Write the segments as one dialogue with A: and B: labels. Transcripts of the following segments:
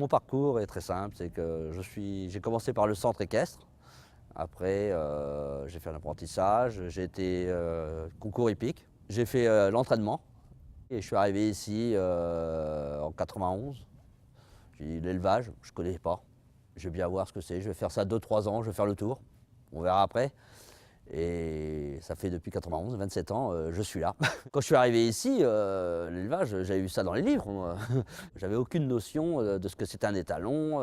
A: Mon parcours est très simple, c'est que j'ai commencé par le centre équestre. Après, j'ai fait un apprentissage, j'ai été concours hippique. J'ai fait l'entraînement et je suis arrivé ici en 91. J'ai dit l'élevage, je ne connais pas. Je vais bien voir ce que c'est. Je vais faire ça 2-3 ans, je vais faire le tour. On verra après. Et ça fait depuis 91, 27 ans, je suis là. Quand je suis arrivé ici, l'élevage, j'avais vu ça dans les livres, moi. J'avais aucune notion de ce que c'était un étalon,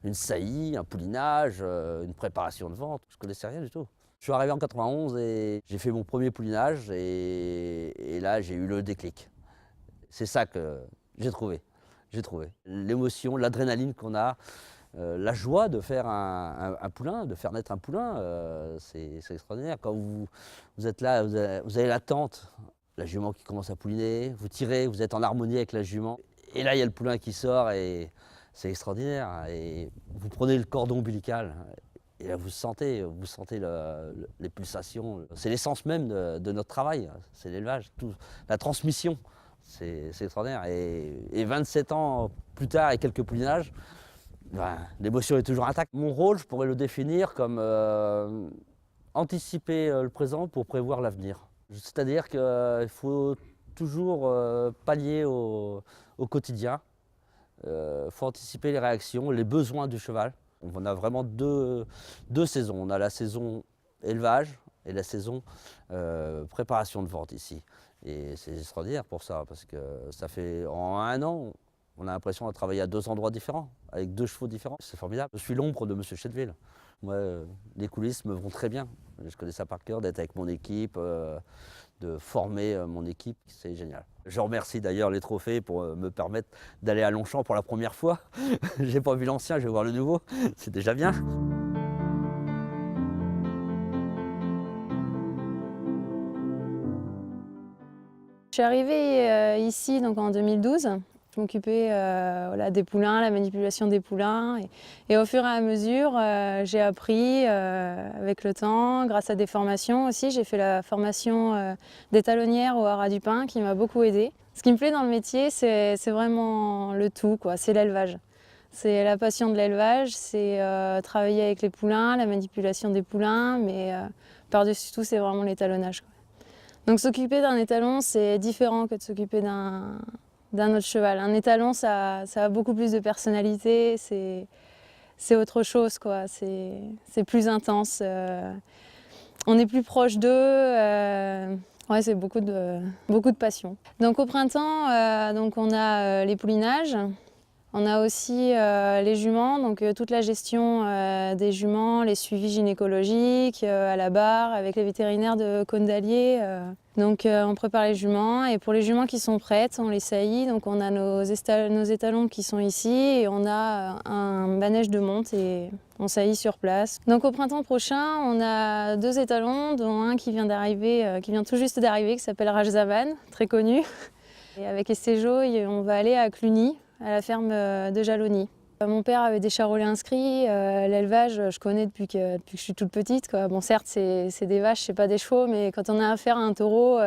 A: une saillie, un poulinage, une préparation de vente. Je ne connaissais rien du tout. Je suis arrivé en 91 et j'ai fait mon premier poulinage et là j'ai eu le déclic. C'est ça que j'ai trouvé. J'ai trouvé. L'émotion, l'adrénaline qu'on a, la joie de faire un poulain, de faire naître un poulain, c'est extraordinaire. Quand vous êtes là, vous avez l'attente, la jument qui commence à pouliner, vous tirez, vous êtes en harmonie avec la jument. Et là, il y a le poulain qui sort et c'est extraordinaire. Et vous prenez le cordon ombilical et là, vous sentez les pulsations. C'est l'essence même de notre travail, c'est l'élevage, la transmission. C'est extraordinaire. Et 27 ans plus tard et quelques poulinages, ben, l'émotion est toujours intacte. Mon rôle, je pourrais le définir comme anticiper le présent pour prévoir l'avenir. C'est-à-dire qu'il faut toujours pallier au quotidien. Il faut anticiper les réactions, les besoins du cheval. On a vraiment deux saisons. On a la saison élevage et la saison préparation de vente ici. Et c'est extraordinaire pour ça, parce que ça fait en un an, on a l'impression de travailler à 2 endroits différents, avec 2 chevaux différents. C'est formidable. Je suis l'ombre de M. Chetteville. Moi, les coulisses me vont très bien. Je connais ça par cœur, d'être avec mon équipe, de former mon équipe, c'est génial. Je remercie d'ailleurs les trophées pour me permettre d'aller à Longchamp pour la première fois. J'ai pas vu l'ancien, je vais voir le nouveau, c'est déjà bien.
B: Je suis arrivée ici donc en 2012. Je m'occupais voilà, des poulains, la manipulation des poulains. Et au fur et à mesure, j'ai appris avec le temps, grâce à des formations aussi. J'ai fait la formation d'étalonnière au Haras du Pin qui m'a beaucoup aidée. Ce qui me plaît dans le métier, c'est vraiment le tout, quoi. C'est l'élevage. C'est la passion de l'élevage, c'est travailler avec les poulains, la manipulation des poulains, mais par-dessus tout, c'est vraiment l'étalonnage, quoi. Donc s'occuper d'un étalon, c'est différent que de s'occuper d'un autre cheval. Un étalon, ça a beaucoup plus de personnalité, c'est autre chose, quoi. C'est plus intense. On est plus proche d'eux. Ouais, c'est beaucoup de passion. Donc au printemps, donc on a les poulinages. On a aussi les juments, donc toute la gestion des juments, les suivis gynécologiques à la barre avec les vétérinaires de Cône d'Allier. Donc on prépare les juments et pour les juments qui sont prêtes, on les saillit. Donc on a nos étalons qui sont ici et on a un manège de monte et on saillit sur place. Donc au printemps prochain, on a 2 étalons, dont un qui vient d'arriver, qui vient tout juste d'arriver, qui s'appelle Rajzavan, très connu. Et avec Estéjo, on va aller à Cluny, à la ferme de Jalony. Mon père avait des charolais inscrits, l'élevage je connais depuis que je suis toute petite, quoi. Bon certes c'est des vaches, c'est pas des chevaux, mais quand on a affaire à un taureau,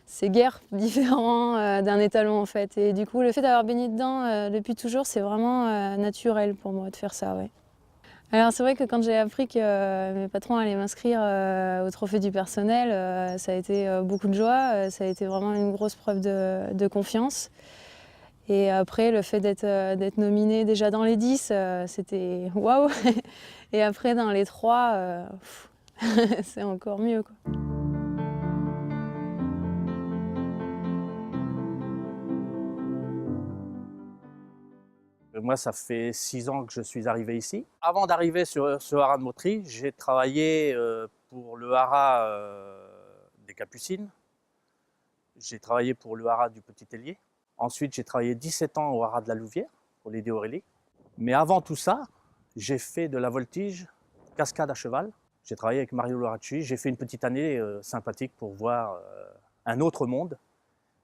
B: c'est guère différent d'un étalon en fait. Et du coup le fait d'avoir baigné dedans depuis toujours, c'est vraiment naturel pour moi de faire ça, ouais. Alors c'est vrai que quand j'ai appris que mes patrons allaient m'inscrire au trophée du personnel, ça a été beaucoup de joie, ça a été vraiment une grosse preuve de confiance. Et après, le fait d'être nominée déjà dans les 10, c'était waouh. Et après, dans les 3, c'est encore mieux, quoi.
C: Moi, ça fait 6 ans que je suis arrivé ici. Avant d'arriver sur ce haras de Mottry, j'ai travaillé pour le haras des Capucines. J'ai travaillé pour le haras du Petit Hélier. Ensuite, j'ai travaillé 17 ans au haras de la Louvière, pour l'aider Aurélie. Mais avant tout ça, j'ai fait de la voltige, cascade à cheval. J'ai travaillé avec Mario Loracci. J'ai fait une petite année sympathique pour voir un autre monde.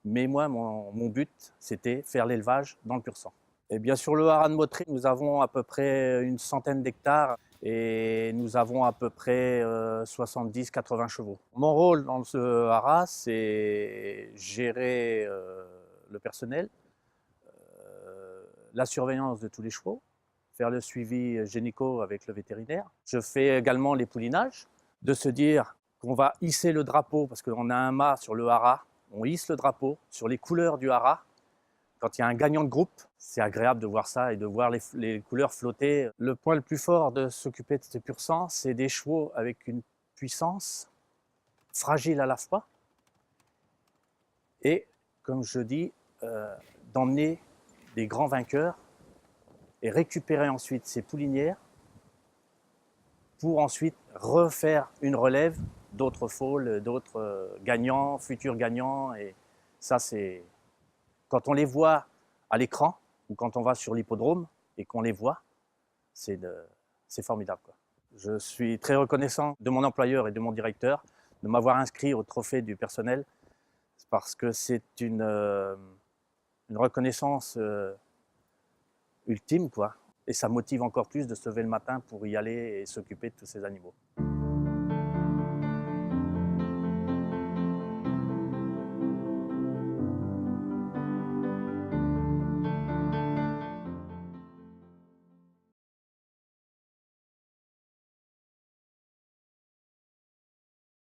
C: Mais moi, mon but, c'était faire l'élevage dans le pur sang. Et bien sur le haras de Mottry, nous avons à peu près une centaine d'hectares et nous avons à peu près 70-80 chevaux. Mon rôle dans ce haras, c'est gérer le personnel, la surveillance de tous les chevaux, faire le suivi gynéco avec le vétérinaire. Je fais également les poulinages, de se dire qu'on va hisser le drapeau, parce qu'on a un mât sur le haras, on hisse le drapeau sur les couleurs du haras. Quand il y a un gagnant de groupe, c'est agréable de voir ça et de voir les couleurs flotter. Le point le plus fort de s'occuper de ces pur sang, c'est des chevaux avec une puissance fragile à la fois et, comme je dis, d'emmener des grands vainqueurs et récupérer ensuite ces poulinières pour ensuite refaire une relève d'autres foals, d'autres gagnants, futurs gagnants. Et ça, c'est quand on les voit à l'écran ou quand on va sur l'hippodrome et qu'on les voit, c'est formidable, quoi. Je suis très reconnaissant de mon employeur et de mon directeur de m'avoir inscrit au trophée du personnel parce que c'est une reconnaissance ultime, quoi. Et ça motive encore plus de se lever le matin pour y aller et s'occuper de tous ces animaux.